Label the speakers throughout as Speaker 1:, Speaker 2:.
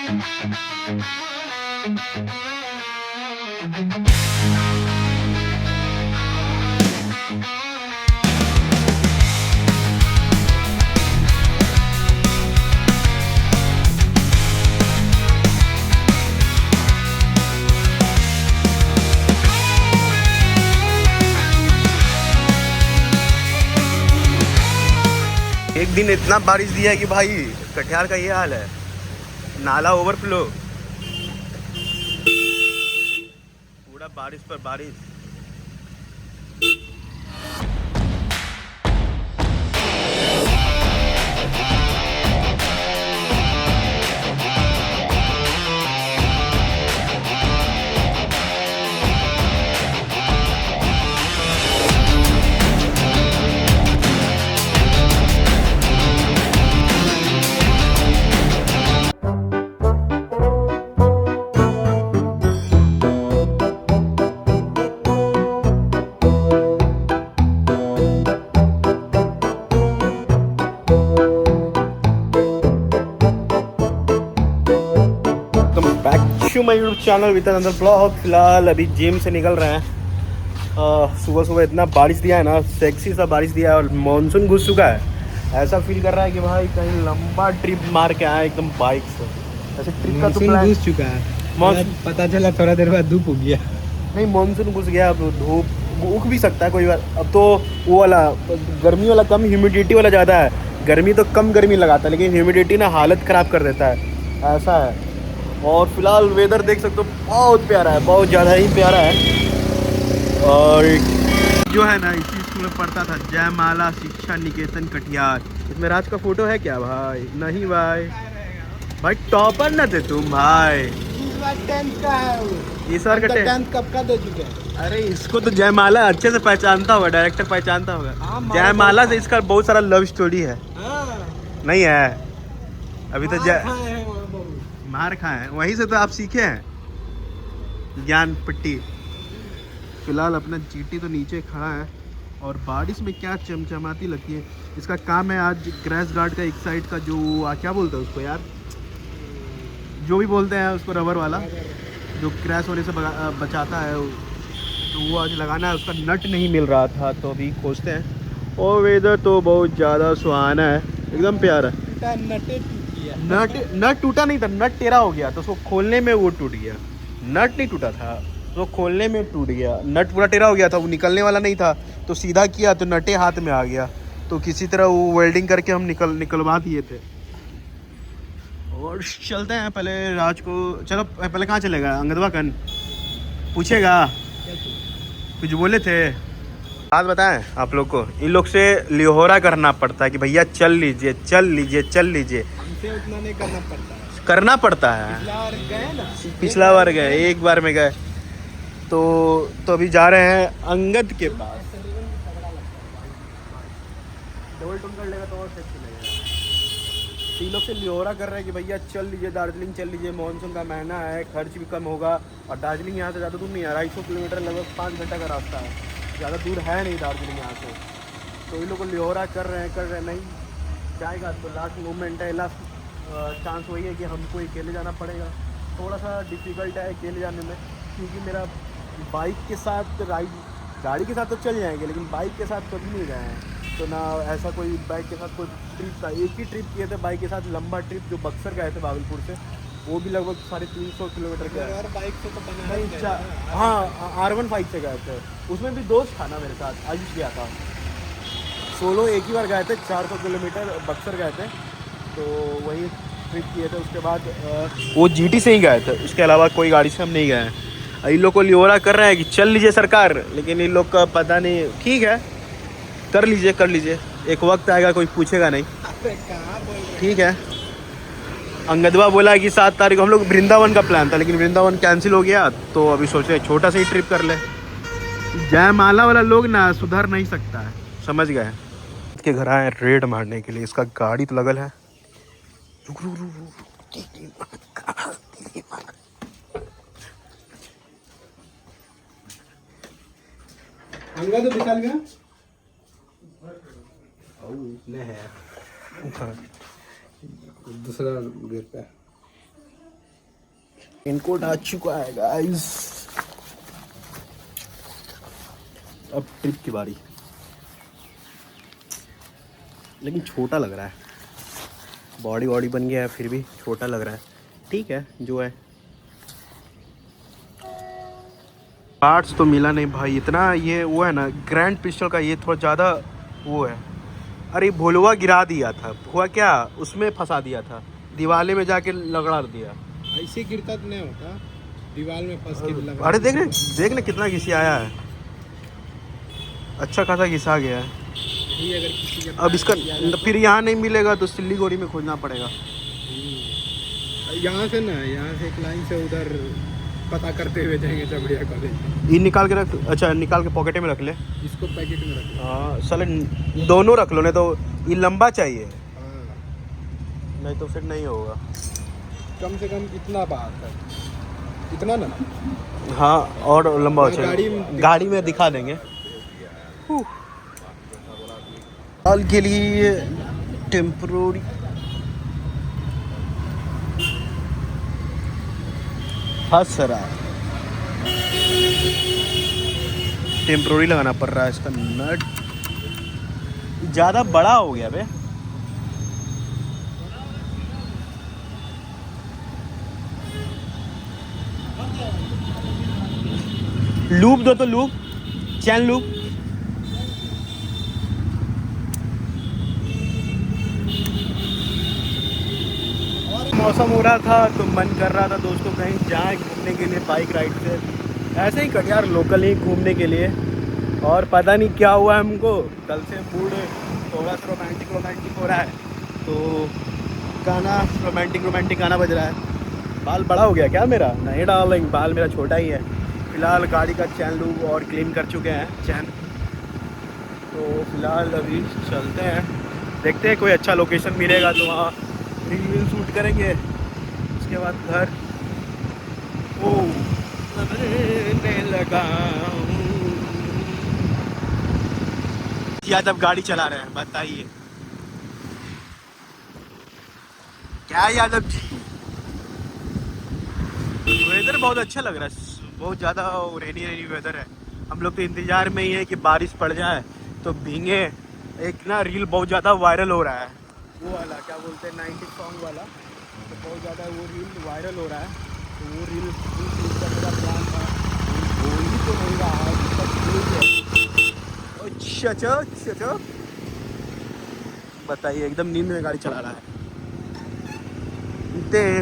Speaker 1: एक दिन इतना बारिश दिया है कि भाई कटिहार का ये हाल है, नाला ओवरफ्लो, पूरा बारिश पर बारिश। My YouTube channel with another blog. फिलहाल अभी जिम से निकल रहे हैं। सुबह सुबह इतना बारिश दिया है ना, सेक्सी सा बारिश दिया है और मानसून घुस चुका है। ऐसा फील कर रहा है कि भाई कहीं लंबा ट्रिप मार के आए एकदम बाइक से। ऐसे ट्रिप का तो प्लान
Speaker 2: घुस चुका है, पता चला थोड़ा देर बाद धूप हो गया।
Speaker 1: नहीं, मानसून घुस गया, अब धूप उग भी सकता है कोई बार। अब तो वो वाला गर्मी वाला कम, ह्यूमिडिटी वाला ज़्यादा है। गर्मी तो कम गर्मी लगाता है, लेकिन ह्यूमिडिटी ना हालत ख़राब कर देता है, ऐसा है। और फिलहाल वेदर देख सकते हो, बहुत प्यारा है, बहुत ज़्यादा ही प्यारा है। और जो है ना, इसी स्कूल में पढ़ता था, जयमाला शिक्षा निकेतन कटिहार। इसमें राज का फोटो है क्या भाई? नहीं भाई, भाई टॉपर ना थे तुम भाई।
Speaker 2: इस बार 10th का है वो।
Speaker 1: इस बार का
Speaker 2: 10th कब का दे चुके हैं?
Speaker 1: अरे इसको तो जयमाला अच्छे से पहचानता होगा, डायरेक्टर पहचानता होगा। जयमाला से इसका बहुत सारा लव स्टोरी है। नहीं है अभी तो मार खाए हैं, वहीं से तो आप सीखे हैं ज्ञान पट्टी। फिलहाल अपना जीटी तो नीचे खड़ा है और बारिश में क्या चमचमाती लगती है। इसका काम है आज क्रैश गार्ड का एक साइड का, जो क्या बोलते हैं उसको यार, जो भी बोलते हैं उसको, रबर वाला जो क्रैश होने से बचाता है, तो वो आज लगाना है। उसका नट नहीं मिल रहा था तो अभी खोजते हैं। और वेदर तो बहुत ज़्यादा सुहाना है, एकदम प्यारा। नट टूटा नहीं था, नट टेढ़ा हो गया तो उसको खोलने में वो टूट गया। नट नहीं टूटा था तो खोलने में टूट गया। नट पूरा टेढ़ा हो गया था, वो निकलने वाला नहीं था, तो सीधा किया तो नटे हाथ में आ गया। तो किसी तरह वो वेल्डिंग करके हम निकलवा दिए थे। और चलते हैं पहले राज को। चलो पहले कहाँ चलेगा? अंगदवा कन पूछेगा, कुछ बोले थे। बात बताएं आप लोग को, इन लोग से लिहोरा करना पड़ता है कि भैया चल लीजिए चल लीजिए चल लीजिए।
Speaker 2: हमसे उतना नहीं करना पड़ता है,
Speaker 1: करना पड़ता है। पिछला बार गए, एक बार में गए तो अभी जा रहे हैं अंगद के पास। डबल टून कर लेगा तो और सेक्सी लगेगा। तीन लोग से लिहोरा कर रहे हैं कि भैया चल लीजिए, दार्जिलिंग चल लीजिए, मानसून का महीना है, खर्च भी कम होगा। और दार्जिलिंग यहाँ से ज़्यादा दूर नहीं है, 250 किलोमीटर, लगभग 5 घंटा का रास्ता है, ज़्यादा दूर है नहीं दार्जिलिंग यहाँ से। तो इन लोग को लिहोरा कर रहे हैं नहीं जाएगा तो लास्ट मोमेंट है, लास्ट चांस वही है कि हमको अकेले जाना पड़ेगा। थोड़ा सा डिफ़िकल्ट है अकेले जाने में, क्योंकि मेरा बाइक के साथ राइड, गाड़ी के साथ तो चल जाएंगे लेकिन बाइक के साथ कभी नहीं गए हैं। तो ना ऐसा कोई बाइक के साथ कोई ट्रिप था। एक ही ट्रिप किए थे बाइक के साथ, लंबा ट्रिप, जो बक्सर गए थे भागलपुर से, वो भी लगभग 350 किलोमीटर का है।
Speaker 2: बाइक से तो
Speaker 1: हाँ, R15 से गए थे। उसमें भी दोस्त था ना मेरे साथ, आयुष गया था। सोलो एक ही बार गए थे, 400 किलोमीटर बक्सर गए थे, तो वही ट्रिप किए थे। उसके बाद वो जीटी से ही गए थे, उसके अलावा कोई गाड़ी से हम नहीं गए हैं। इन लोग को लिहोरा कर रहे हैं कि चल लीजिए सरकार, लेकिन इन लोग का पता नहीं। ठीक है, कर लीजिए कर लीजिए, एक वक्त आएगा कोई पूछेगा नहीं। ठीक है। अंगदवा बोला कि 7 तारीख को हम लोग वृंदावन का प्लान था, लेकिन वृंदावन कैंसिल हो गया, तो अभी सोच रहे छोटा सा ही ट्रिप कर ले। जयमाला वाला लोग ना सुधर नहीं सकता है, समझ गए। के घर आए रेड मारने के लिए, इसका गाड़ी तो लगल है।
Speaker 2: अंगद तो विशाल गया
Speaker 1: है
Speaker 2: दूसरा गेट पे।
Speaker 1: इनकोट आ चुका है गाइस। अब ट्रिप की बारी, लेकिन छोटा लग रहा है, बॉडी बन गया है फिर भी छोटा लग रहा है। ठीक है जो है। पार्ट्स तो मिला नहीं भाई इतना, ये वो है ना ग्रैंड पिस्टल का, ये थोड़ा ज़्यादा वो है। अरे भोलवा गिरा दिया था, हुआ क्या उसमें फंसा दिया था, दीवाले में जाके लगड़ा दिया।
Speaker 2: ऐसे गिरता तो नहीं होता, दीवार में फंस के लगा।
Speaker 1: अरे देख ना कितना घिसी आया है, अच्छा खासा घिसा गया है।
Speaker 2: यही अगर किसी के
Speaker 1: अब इसका फिर यहाँ नहीं मिलेगा तो सिल्लीगुड़ी में खोजना पड़ेगा।
Speaker 2: यहाँ से ना, यहाँ से एक लाइन से उधर पता करते हुए जाएंगे चबड़िया कॉलेज।
Speaker 1: ये निकाल के रख, अच्छा निकाल के पॉकेट में रख ले।
Speaker 2: इसको पैकेट में रख।
Speaker 1: हाँ साले दोनों रख लो, नहीं तो ये लंबा चाहिए,
Speaker 2: हाँ,
Speaker 1: नहीं तो फिर नहीं होगा।
Speaker 2: कम से कम इतना बात है, इतना ना।
Speaker 1: हाँ और लंबा हो
Speaker 2: गाड़ी
Speaker 1: चाहिए,
Speaker 2: में
Speaker 1: गाड़ी में दिखा देंगे। हाल के लिए टेम्परोरी फंस रहा है, टेम्परोरी लगाना पड़ रहा है। इसका नट ज़्यादा बड़ा हो गया बे। लूप दो तो लूप, चैन लूप। मौसम हो रहा था तो मन कर रहा था दोस्तों कहीं जाएं घूमने के लिए बाइक राइड से, ऐसे ही कटियार लोकल ही घूमने के लिए। और पता नहीं क्या हुआ है हमको, कल से मूड थोड़ा सा रोमांटिक हो रहा है, तो गाना रोमांटिक गाना बज रहा है। बाल बड़ा हो गया क्या मेरा? नहीं डार्लिंग, बाल मेरा छोटा ही है। फिलहाल गाड़ी का चैन लूप और क्लीन कर चुके हैं चैन, तो फिलहाल अभी चलते हैं, देखते हैं कोई अच्छा लोकेशन मिलेगा तो वहाँ रील शूट करेंगे। उसके बाद घर लगा यादव गाड़ी चला रहे हैं, बताइए क्या यादव जी? वेदर बहुत अच्छा लग रहा है, बहुत ज़्यादा रेनी वेदर है। हम लोग तो इंतज़ार में ही है कि बारिश पड़ जाए तो भीगे। एक ना रील बहुत ज़्यादा वायरल हो रहा है, वो वाला क्या बोलते हैं 90 सॉन्ग वाला, तो बहुत ज़्यादा वो रील वायरल हो रहा है। तो वो रील शूट करने का प्लान था, वो ही तो नहीं रहा अच्छा। बताइए एकदम नींद में गाड़ी चला रहा है।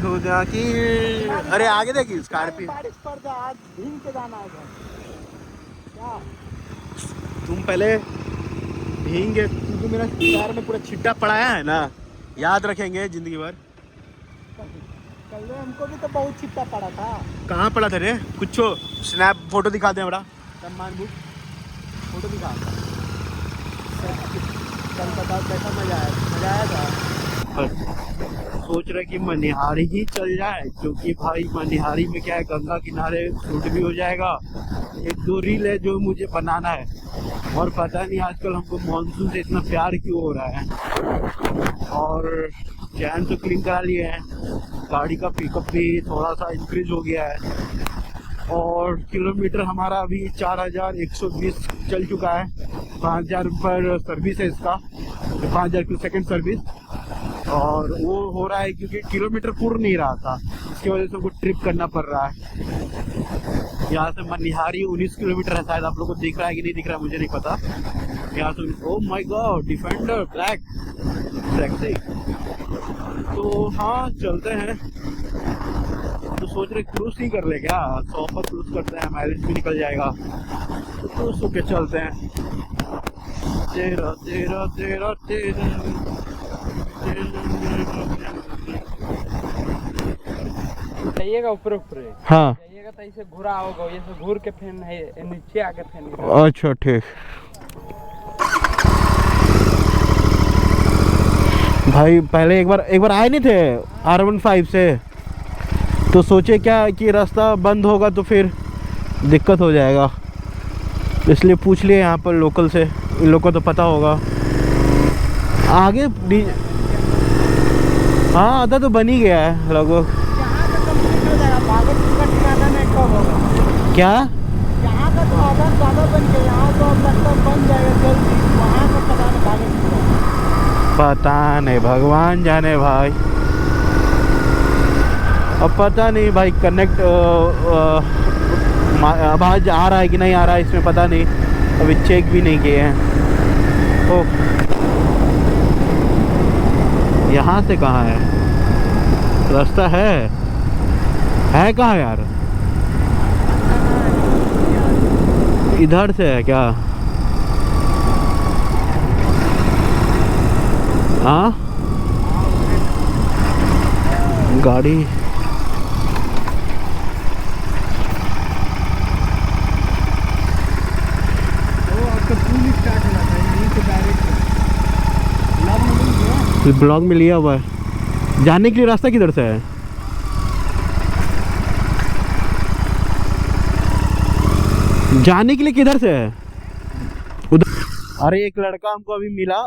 Speaker 1: हो जा कि अरे आगे देखिए स्कॉर्पियो।
Speaker 2: बारिश पड़ जाए, आज भीग के जाना है क्या?
Speaker 1: तुम पहले भींगे क्योंकि मेरा पैर में पूरा छिट्टा पड़ाया है ना, याद रखेंगे जिंदगी भर।
Speaker 2: कल हमको भी तो बहुत छिट्टा पड़ा था।
Speaker 1: कहाँ पड़ा था रे? कुछ स्नैप फोटो दिखा दे बड़ा, सम्मान बुक फोटो दिखा। कल बताओ कैसा मजा आया था। सोच रहे कि मनिहारी ही चल जाए, क्योंकि भाई मनिहारी में क्या है, गंगा किनारे शूट भी हो जाएगा। एक दो रील है जो मुझे बनाना है, और पता नहीं आजकल हमको मानसून से इतना प्यार क्यों हो रहा है। और चैन तो क्लीन करा लिए हैं, गाड़ी का पिकअप भी थोड़ा सा इंक्रीज हो गया है, और किलोमीटर हमारा अभी 4120 चल चुका है। 5000 पर सर्विस है इसका, 5000 की सेकेंड सर्विस, और वो हो रहा है क्योंकि किलोमीटर पूर्ण नहीं रहा था, इसकी वजह से हमको ट्रिप करना पड़ रहा है। यहाँ से मनिहारी 19 किलोमीटर है शायद, आप लोग को दिख रहा है कि नहीं दिख रहा है मुझे नहीं पता। यहाँ से oh my God, defender black taxi. तो हाँ चलते हैं, तो सोच रहे क्रूज ही कर ले क्या, 100 पर क्रूज करते हैं, माइलेज भी निकल जाएगा, तो क्रूज होके चलते हैं। तेरा तेरा तेरा तेरा
Speaker 2: जाइएगा ऊपर ऊपर,
Speaker 1: हाँ
Speaker 2: जाइएगा तो ऐसे घुरा होगा, ये से घूर के फैन है नीचे आके फैन।
Speaker 1: अच्छा ठीक। भाई पहले एक बार आए नहीं थे R15 से, तो सोचे क्या कि रास्ता बंद होगा तो फिर दिक्कत हो जाएगा, इसलिए पूछ लिए यहाँ पर लोकल से, इन लोगों को तो पता होगा। आगे हाँ आधा तो बन ही गया है लगभग।
Speaker 2: जाएगा, भागलपुर का ठिकाना नहीं कब होगा।
Speaker 1: क्या?
Speaker 2: यहाँ का तो आधार ज़्यादा बन गया, यहाँ तो अब लगता है बन जाएगा जल्दी, वहाँ का पता नहीं भागलपुर का।
Speaker 1: पता नहीं, भगवान जाने भाई। अब पता नहीं भाई कनेक्ट आवाज आ रहा है कि नहीं आ रहा है इसमें पता नहीं, अभी चेक भी नहीं किए हैं। तो यहाँ से कहाँ है रास्ता? है कहाँ यार? इधर से है क्या? हाँ गाड़ी ब्लॉग में लिया हुआ है। जाने के लिए रास्ता किधर से है? जाने के लिए किधर से है? उधर। अरे एक लड़का हमको अभी मिला,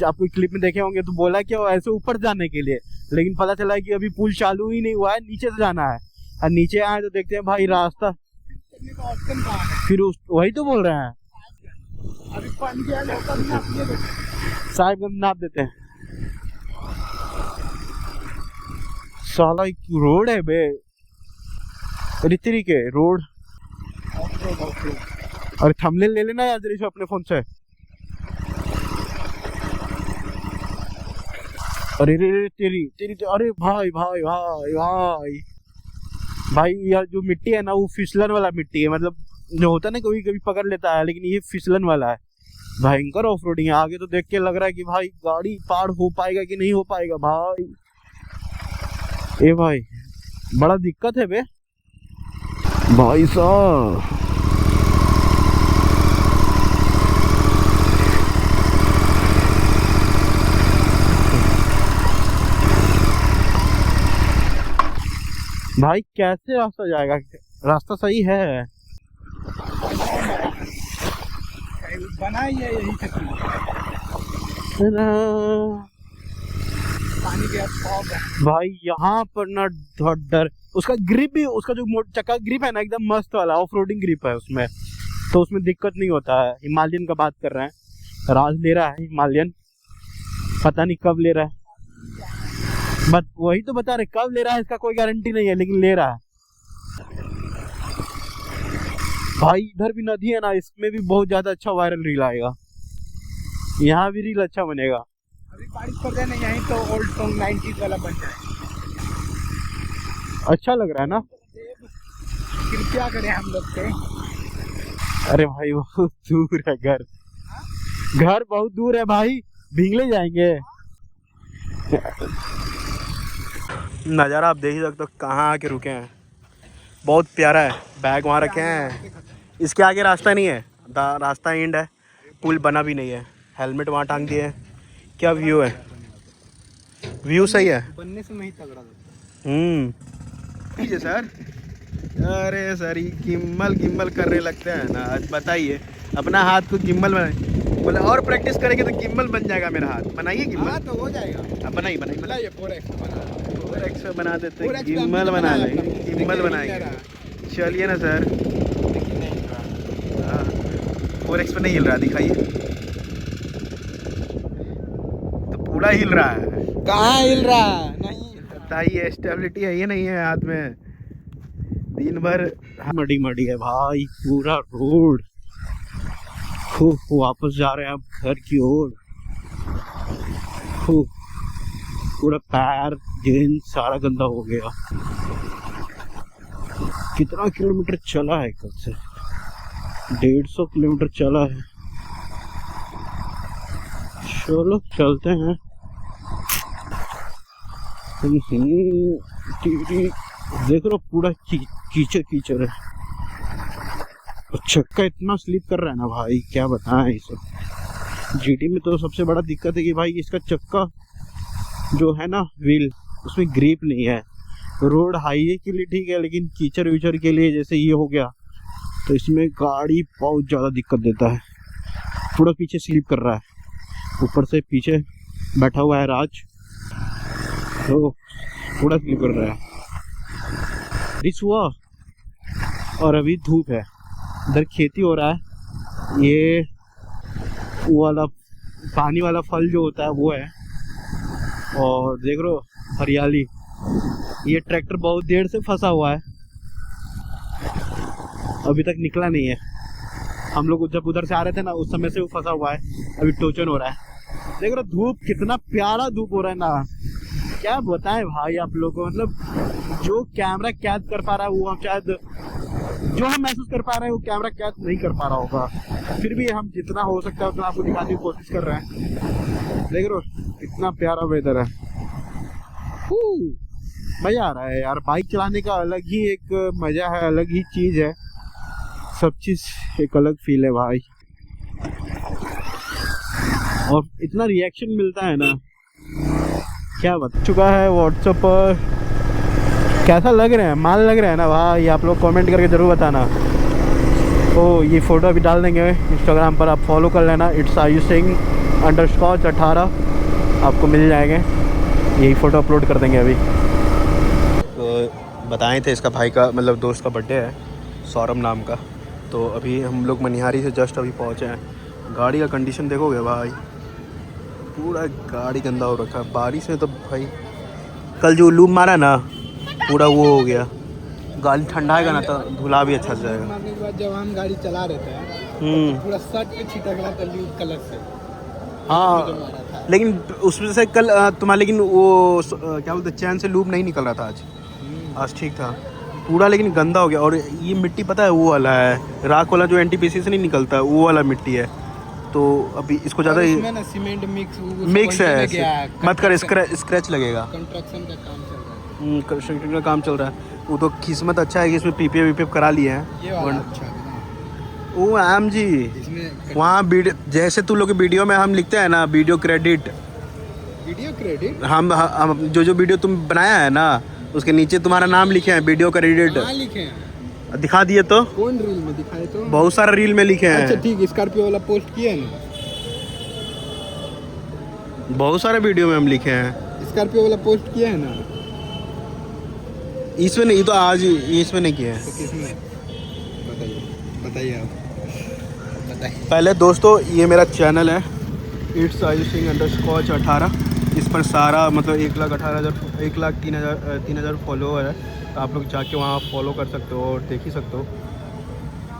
Speaker 1: आपको क्लिप में देखे होंगे, तो बोला कि वो ऐसे ऊपर जाने के लिए, लेकिन पता चला कि अभी पुल चालू ही नहीं हुआ है, नीचे से जाना है। और नीचे आए तो देखते हैं भाई रास्ता फिर वही तो बोल रहे हैं
Speaker 2: अभी बन गया,
Speaker 1: साहिबगंज नाप देते हैं। साला एक रोड है बे, रितरी के रोड। और थंबनेल ले लेना यार जरा अपने फोन से। अरे रे तेरी तेरी अरे भाई भाई भाई भाई भाई यार जो मिट्टी है ना वो फिसलन वाला मिट्टी है, मतलब जो होता है ना कभी कभी पकड़ लेता है, लेकिन ये फिसलन वाला है। भयंकर ऑफ रोडिंग है। आगे तो देख के लग रहा है कि भाई गाड़ी पार हो पाएगा कि नहीं हो पाएगा भाई। ए भाई बड़ा दिक्कत है बे भाई साहब। भाई कैसे रास्ता जाएगा? रास्ता सही है?
Speaker 2: बना ही है यही तक पानी के
Speaker 1: भाई यहाँ पर ना डर। उसका ग्रिप भी, उसका जो चक्का ग्रिप है ना एकदम मस्त वाला ऑफ रोडिंग ग्रिप है उसमें, तो उसमें दिक्कत नहीं होता है। हिमालयन का बात कर रहे हैं, राज ले रहा है हिमालयन, पता नहीं कब ले रहा है, बट वही तो बता रहे कब ले रहा है इसका कोई गारंटी नहीं है, लेकिन ले रहा है। भाई इधर भी नदी है ना, इसमें भी बहुत ज्यादा अच्छा वायरल रील आएगा, यहाँ भी रील अच्छा बनेगा।
Speaker 2: अभी बारिश पड़ जाए ना यहीं तो ओल्ड सॉन्ग 90s वाला बन जाए।
Speaker 1: अच्छा लग रहा है ना?
Speaker 2: कृपया करें हम लोग से।
Speaker 1: अरे भाई बहुत दूर है घर, घर बहुत दूर है भाई, भींगले जाएंगे। नज़ारा आप देख ही सकते हो, कहाँ आके रुके हैं, बहुत प्यारा है। बैग वहाँ रखे हैं, इसके आगे रास्ता नहीं है, रास्ता एंड है, पुल बना भी नहीं है। हेलमेट वहाँ टांग दिए। क्या व्यू है? व्यू सही है,
Speaker 2: बनने से नहीं तगड़ा था।
Speaker 1: सर अरे सर ये गिम्बल गिम्बल करने लगते हैं ना, आज बताइए अपना हाथ को गिम्बल बनाए, बोले और प्रैक्टिस करेंगे तो गिम्बल बन जाएगा मेरा हाथ। बनाइए गिम्बल।
Speaker 2: हाँ तो हो जाएगा।
Speaker 1: अब बनाइए बनाइए
Speaker 2: बनाइए 4x
Speaker 1: बना देते हैं, गिम्बल बना लेंगे, गिम्बल बनाएंगे। चलिए ना सर, 4x पे नहीं हिल रहा, दिखाइए तो पूरा हिल रहा है।
Speaker 2: कहाँ हिल रहा? नहीं
Speaker 1: बताइए, स्टेबिलिटी है ये नहीं है हाथ में, दिन भर मडी मडी है भाई पूरा रोड। वापस जा रहे हैं अब घर की ओर। पूरा पैर जींस सारा गंदा हो गया। कितना किलोमीटर चला है कल से? 150 किलोमीटर चला है। चलो चलते हैं। देख लो पूरा कीचड़ कीचड़ है, चक्का इतना स्लिप कर रहा है ना भाई, क्या बताएं इसे। जीटी में तो सबसे बड़ा दिक्कत है कि भाई इसका चक्का जो है ना व्हील, उसमें ग्रिप नहीं है। रोड हाईवे के लिए ठीक है, लेकिन कीचड़ विचड़ के लिए जैसे ये हो गया तो इसमें गाड़ी बहुत ज़्यादा दिक्कत देता है। पूरा पीछे स्लिप कर रहा है, ऊपर से पीछे बैठा हुआ है राज, तो पूरा स्लिप कर रहा है। रिच हुआ और अभी धूप है, इधर खेती हो रहा है। ये वो वाला पानी वाला फल जो होता है वो है, और देख लो हरियाली। ये ट्रैक्टर बहुत देर से फंसा हुआ है, अभी तक निकला नहीं है। हम लोग जब उधर से आ रहे थे ना उस समय से वो फंसा हुआ है, अभी टोचन हो रहा है। देख रहे धूप, कितना प्यारा धूप हो रहा है ना, क्या बताएं भाई आप लोगों को। मतलब जो कैमरा कैद कर पा रहा है वो हम शायद, जो हम महसूस कर पा रहे हैं वो कैमरा कैद नहीं कर पा रहा होगा। फिर भी हम जितना हो सकता है उतना आपको दिखाने की कोशिश कर रहे हैं। देख रहे हो इतना प्यारा वेदर है, मजा आ रहा है यार। बाइक चलाने का अलग ही एक मजा है, अलग ही चीज है, सब चीज एक अलग फील है भाई। और इतना रिएक्शन मिलता है ना, क्या बता चुका है व्हाट्सएप पर। कैसा लग रहा है, माल लग रहा है ना भाई, आप लोग कमेंट करके ज़रूर बताना। तो ये फ़ोटो अभी डाल देंगे इंस्टाग्राम पर, आप फॉलो कर लेना, इट्स आयुष सिंह _18 आपको मिल जाएंगे। यही फ़ोटो अपलोड कर देंगे अभी। तो बताए थे इसका भाई का मतलब दोस्त का बर्थडे है, सौरभ नाम का। तो अभी हम लोग मनिहारी से जस्ट अभी पहुँचे हैं। गाड़ी का कंडीशन देखोगे भाई, पूरा गाड़ी गंदा हो रखा है बारिश में। तो भाई कल जो लूप मारा ना पूरा वो हो गया, गाड़ी ठंडाएगा ना तो धुला भी अच्छा से जाएगा।
Speaker 2: मारने के बाद जब हम गाड़ी चला रहे थे पूरा शर्ट पे छिटक रहा था ल्यूब कलर से।
Speaker 1: हाँ लेकिन उसमें से कल तुम्हारा, लेकिन वो क्या बोलते चैन से लूप नहीं निकल रहा था आज ठीक था पूरा, लेकिन गंदा हो गया। और ये मिट्टी पता है वो वाला है, राख वाला जो एनटीपीसी से नहीं निकलता वो वाला मिट्टी है। तो अभी इसको ज़्यादा
Speaker 2: सीमेंट
Speaker 1: मिक्स है, मत कर, स्क्रैच लगेगा।
Speaker 2: कंस्ट्रक्शन का काम चल रहा है,
Speaker 1: कंस्ट्रक्शन का काम चल रहा है। वो तो किस्मत अच्छा है कि इसमें पीपीएफ वीपीएफ करा लिए हैं।
Speaker 2: ये वाला अच्छा है।
Speaker 1: वो आम जी वहाँ जैसे तू लोग के वीडियो में हम लिखते हैं ना वीडियो क्रेडिट, हम जो वीडियो तुम बनाया है ना उसके नीचे तुम्हारा नाम लिखे हैं, वीडियो क्रेडिट
Speaker 2: लिखे हैं।
Speaker 1: दिखा दिए तो
Speaker 2: कौन रील में दिखाए तो?
Speaker 1: बहुत सारा रील में लिखे हैं।
Speaker 2: अच्छा ठीक, स्कॉर्पियो वाला पोस्ट किया है ना,
Speaker 1: बहुत सारे वीडियो में हम लिखे हैं।
Speaker 2: स्कॉर्पियो वाला पोस्ट किया है ना,
Speaker 1: इसमें नहीं तो आज इसमें नहीं किया है।
Speaker 2: तो किसमें बताइए आप बताइए।
Speaker 1: पहले दोस्तों ये मेरा चैनल है इट्स आयुष सिंह _18। इस पर सारा मतलब 1,03,000 फॉलोवर है। तो आप लोग जाके वहाँ फॉलो कर सकते हो और देख ही सकते हो।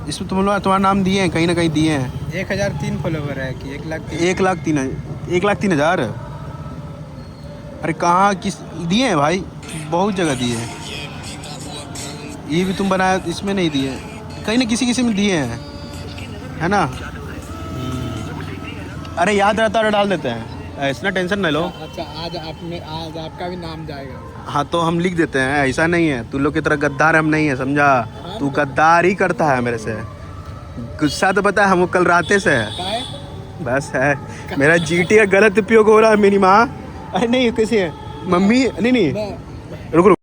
Speaker 1: इसमें तुम्हारा नाम दिए हैं, कहीं ना कहीं दिए हैं।
Speaker 2: 1003 फॉलोवर है कि
Speaker 1: 1,03,000। अरे कहाँ किस दिए हैं भाई, बहुत जगह दिए हैं। ये भी तुम बनाया, इसमें नहीं दिए, कहीं ना किसी में दिए हैं, है ना। अरे याद रहता है डाल देते हैं, इतना टेंशन न लो।
Speaker 2: अच्छा आज आपका भी नाम जाएगा।
Speaker 1: हाँ तो हम लिख देते हैं, ऐसा नहीं है। तू लोग की तरह गद्दार हम नहीं है, समझा। तू गद्दार ही करता है मेरे से। गुस्सा तो पता है हमको कल राते से है, बस है। मेरा जीटी का गलत उपयोग हो रहा है। मेरी माँ, अरे नहीं कैसे है मम्मी, नहीं रुक